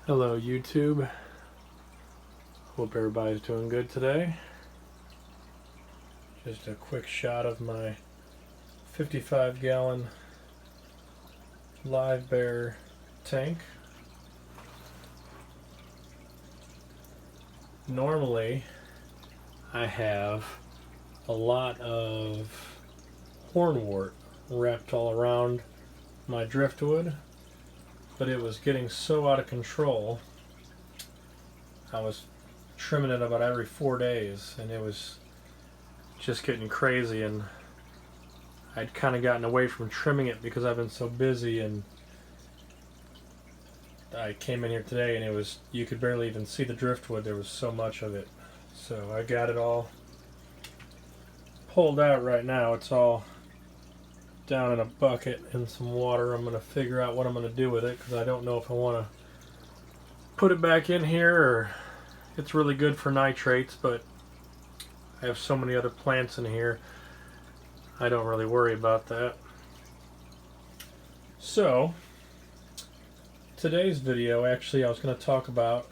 Hello YouTube, hope everybody's doing good today. Just a quick shot of my 55-gallon Live Bear tank. Normally I have a lot of hornwort wrapped all around my driftwood, but it was getting so out of control. I was trimming it about every 4 days and it was just getting crazy, and I'd kind of gotten away from trimming it because I've been so busy, and I came in here today and it was, you could barely even see the driftwood, there was so much of it. So I got it all pulled out right now. It's all down in a bucket in some water. I'm going to figure out what I'm going to do with it because I don't know if I want to put it back in here, or it's really good for nitrates, but I have so many other plants in here I don't really worry about that. So today's video, actually I was going to talk about,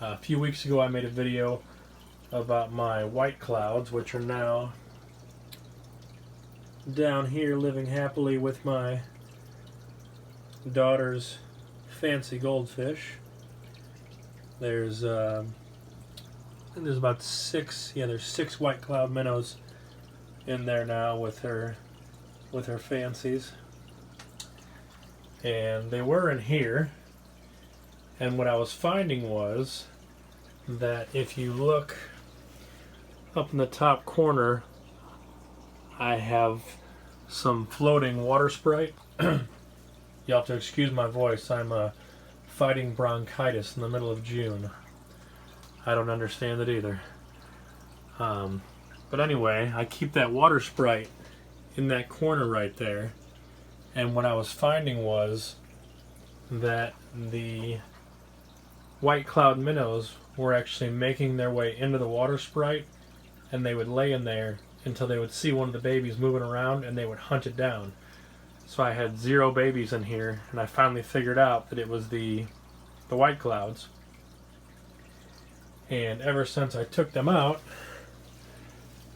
a few weeks ago I made a video about my white clouds, which are now down here living happily with my daughter's fancy goldfish. There's I think there's about there's 6 white cloud minnows in there now with her fancies, and they were in here, and what I was finding was that if you look up in the top corner, I have some floating water sprite. You'll have to excuse my voice. I'm fighting bronchitis in the middle of June. I don't understand it either. But anyway, I keep that water sprite in that corner right there. And what I was finding was that the white cloud minnows were actually making their way into the water sprite, and they would lay in there until they would see one of the babies moving around and they would hunt it down. So I had 0 babies in here, and I finally figured out that it was the white clouds. And ever since I took them out,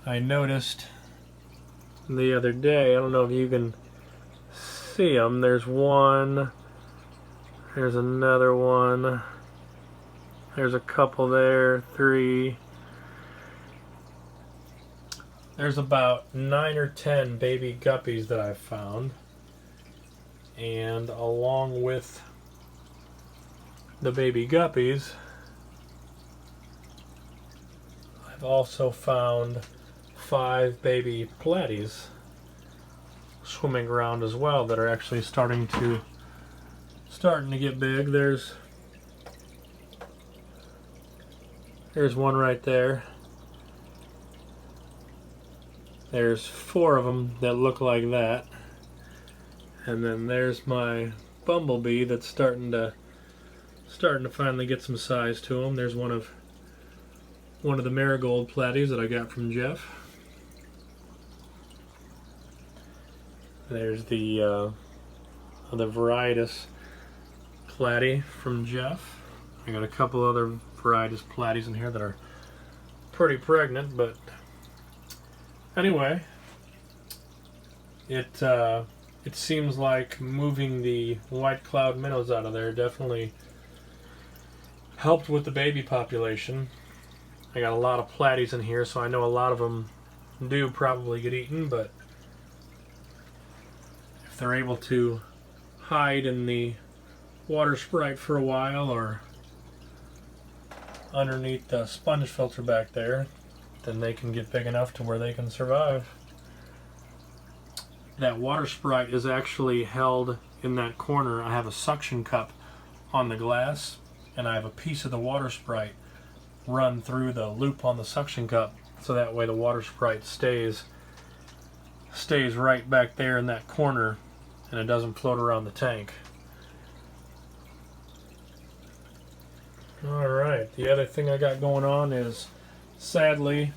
I noticed the other day, I don't know if you can see them, there's one, there's another one, there's a couple there, 3. There's about 9 or 10 baby guppies that I've found, and along with the baby guppies, I've also found 5 baby platies swimming around as well that are actually starting to get big. There's one right there. There's 4 of them that look like that, and then there's my bumblebee that's starting to finally get some size to him. There's one of the marigold platies that I got from Jeff. There's the varietas platy from Jeff. I got a couple other varietas platies in here that are pretty pregnant, but anyway, it seems like moving the white cloud minnows out of there definitely helped with the baby population. I got a lot of platies in here, so I know a lot of them do probably get eaten, but if they're able to hide in the water sprite for a while or underneath the sponge filter back there, then they can get big enough to where they can survive. That water sprite is actually held in that corner. I have a suction cup on the glass, and I have a piece of the water sprite run through the loop on the suction cup, so that way the water sprite stays right back there in that corner and it doesn't float around the tank. Alright, the other thing I got going on is, sadly,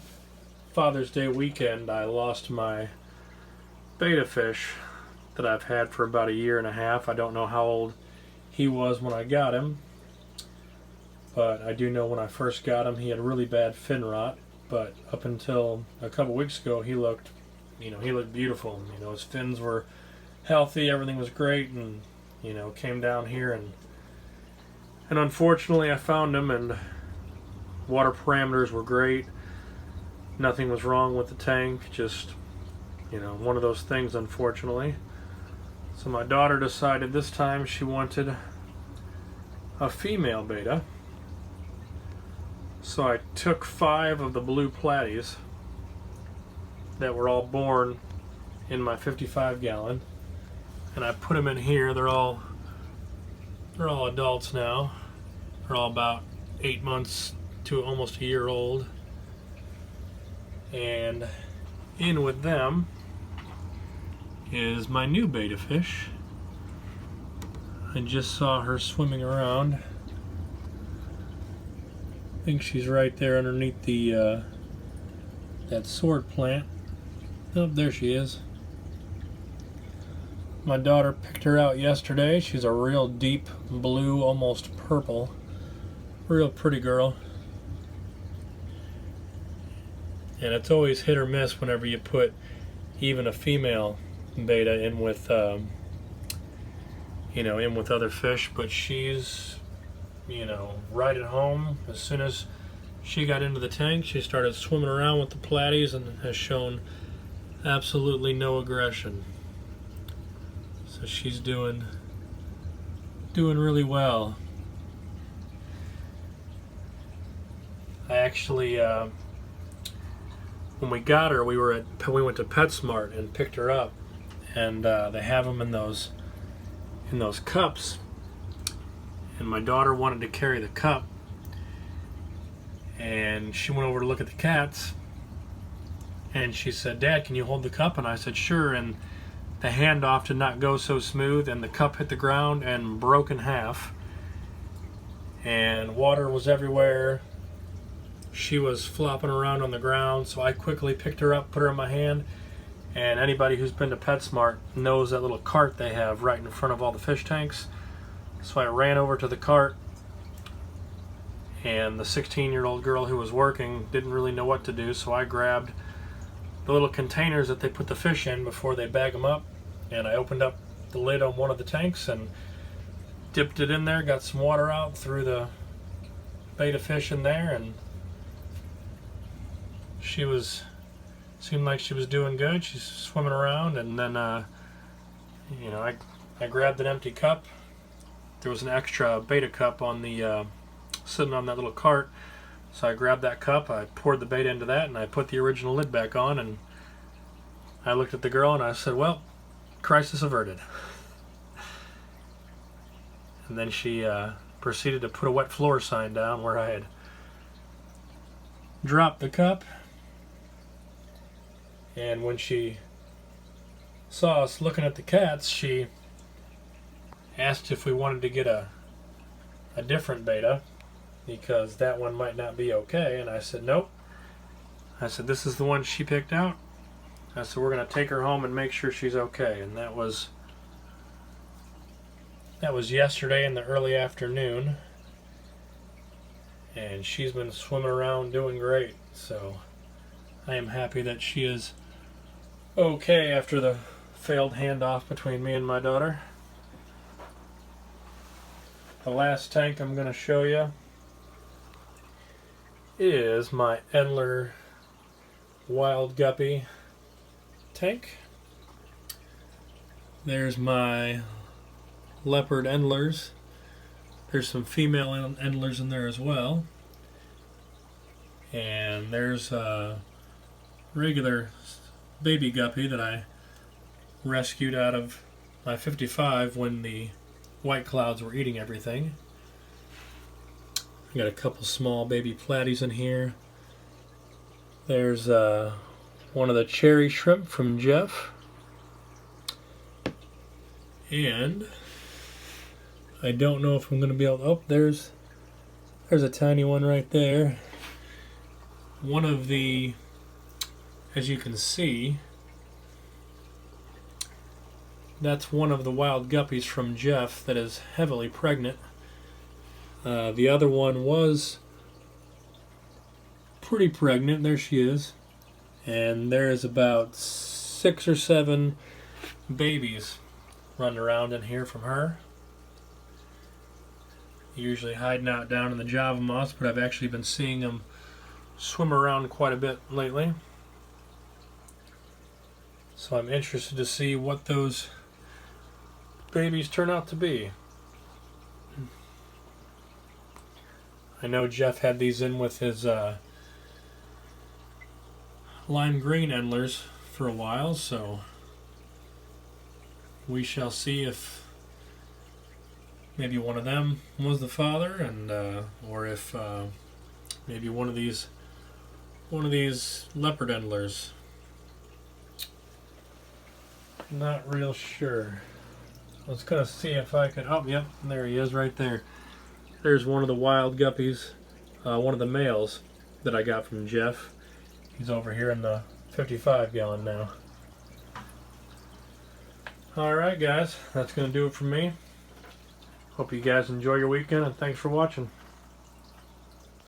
Father's Day weekend I lost my betta fish that I've had for about 1.5 years. I don't know how old he was when I got him, but I do know when I first got him, he had really bad fin rot. But up until a couple weeks ago, he looked beautiful. His fins were healthy, everything was great, and came down here and unfortunately I found him, and water parameters were great. Nothing was wrong with the tank, just one of those things, unfortunately. So my daughter decided this time she wanted a female beta. So I took 5 of the blue platies that were all born in my 55 gallon, and I put them in here. They're all adults now. They're all about 8 months to almost a year old. And in with them is my new beta fish. I just saw her swimming around. I think she's right there underneath the that sword plant. Oh, there she is. My daughter picked her out yesterday. She's a real deep blue, almost purple. Real pretty girl. And it's always hit or miss whenever you put even a female beta in with in with other fish, but she's right at home. As soon as she got into the tank, she started swimming around with the platies and has shown absolutely no aggression. So she's doing really well. I actually when we got her, we went to PetSmart and picked her up, and they have them in those cups. And my daughter wanted to carry the cup, and she went over to look at the cats, and she said, "Dad, can you hold the cup?" And I said, "Sure." And the handoff did not go so smooth, and the cup hit the ground and broke in half, and water was everywhere. She was flopping around on the ground, so I quickly picked her up, put her in my hand, and anybody who's been to PetSmart knows that little cart they have right in front of all the fish tanks. So I ran over to the cart, and the 16-year-old girl who was working didn't really know what to do, so I grabbed the little containers that they put the fish in before they bag them up, and I opened up the lid on one of the tanks and dipped it in there, got some water out, threw the beta fish in there, and seemed like she was doing good. She's swimming around, and then I grabbed an empty cup. There was an extra beta cup on the sitting on that little cart, so I grabbed that cup, I poured the beta into that, and I put the original lid back on, and I looked at the girl and I said, "Well, crisis averted." And then she proceeded to put a wet floor sign down where I had dropped the cup. And when she saw us looking at the cats, she asked if we wanted to get a different beta, because that one might not be okay. And I said, "Nope." I said, "This is the one she picked out." I said, "We're going to take her home and make sure she's okay." And that was yesterday in the early afternoon. And she's been swimming around doing great. So I am happy that she is okay after the failed handoff between me and my daughter. The last tank I'm going to show you is my Endler Wild Guppy tank. There's my leopard Endlers. There's some female Endlers in there as well. And there's a regular baby guppy that I rescued out of my 55 when the white clouds were eating everything. I got a couple small baby platies in here. There's one of the cherry shrimp from Jeff. And I don't know if I'm going to be able to... Oh, there's a tiny one right there. One of the... As you can see, that's one of the wild guppies from Jeff that is heavily pregnant. The other one was pretty pregnant. There she is. And there's about 6 or 7 babies running around in here from her. Usually hiding out down in the Java moss, but I've actually been seeing them swim around quite a bit lately. So I'm interested to see what those babies turn out to be. I know Jeff had these in with his lime green endlers for a while, so we shall see if maybe one of them was the father, and or if maybe one of these leopard endlers. Not real sure. I was gonna see if I could. Oh, yep, there he is, right there. There's one of the wild guppies, one of the males that I got from Jeff. He's over here in the 55 gallon now. Alright guys, that's going to do it for me. Hope you guys enjoy your weekend, and thanks for watching.